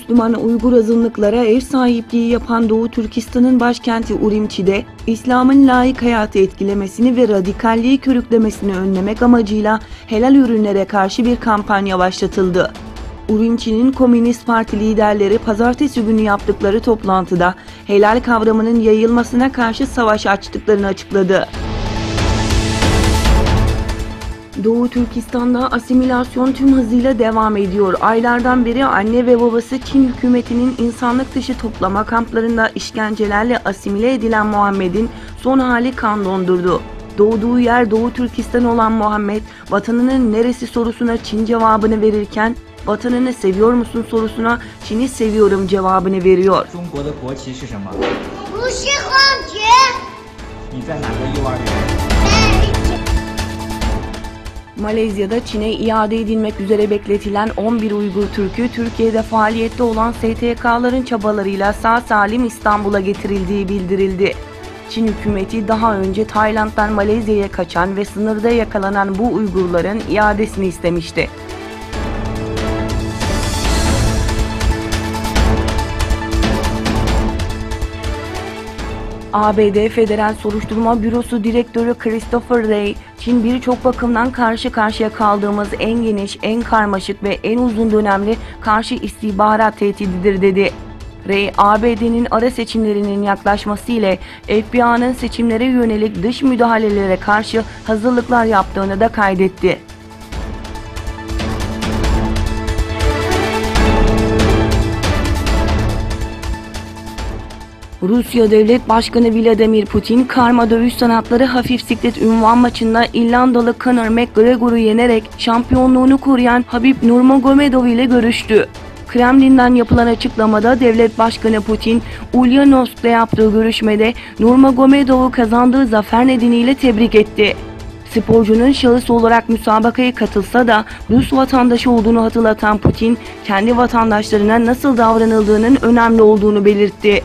Müslüman Uygur azınlıklara ev sahipliği yapan Doğu Türkistan'ın başkenti Urumçi'de İslam'ın laik hayatı etkilemesini ve radikalliği körüklemesini önlemek amacıyla helal ürünlere karşı bir kampanya başlatıldı. Urumçi'nin Komünist Parti liderleri pazartesi günü yaptıkları toplantıda helal kavramının yayılmasına karşı savaş açtıklarını açıkladı. Doğu Türkistan'da asimilasyon tüm hızıyla devam ediyor. Aylardan beri anne ve babası Çin hükümetinin insanlık dışı toplama kamplarında işkencelerle asimile edilen Muhammed'in son hali kan dondurdu. Doğduğu yer Doğu Türkistan olan Muhammed, vatanının neresi sorusuna Çin cevabını verirken, vatanını seviyor musun sorusuna Çin'i seviyorum cevabını veriyor. Malezya'da Çin'e iade edilmek üzere bekletilen 11 Uygur Türk'ü Türkiye'de faaliyette olan STK'ların çabalarıyla sağ salim İstanbul'a getirildiği bildirildi. Çin hükümeti daha önce Tayland'dan Malezya'ya kaçan ve sınırda yakalanan bu Uygurların iadesini istemişti. ABD Federal Soruşturma Bürosu Direktörü Christopher Wray, Çin birçok bakımdan karşı karşıya kaldığımız en geniş, en karmaşık ve en uzun dönemli karşı istihbarat tehdididir dedi. Wray, ABD'nin ara seçimlerinin yaklaşması ile FBI'nın seçimlere yönelik dış müdahalelere karşı hazırlıklar yaptığını da kaydetti. Rusya Devlet Başkanı Vladimir Putin, karma dövüş sanatları hafif siklet ünvan maçında İrlandalı Conor McGregor'u yenerek şampiyonluğunu koruyan Habib Nurmagomedov ile görüştü. Kremlin'den yapılan açıklamada Devlet Başkanı Putin, Ulyanovsk'ta yaptığı görüşmede Nurmagomedov'u kazandığı zafer nedeniyle tebrik etti. Sporcunun şahıs olarak müsabakaya katılsa da Rus vatandaşı olduğunu hatırlatan Putin, kendi vatandaşlarına nasıl davranıldığının önemli olduğunu belirtti.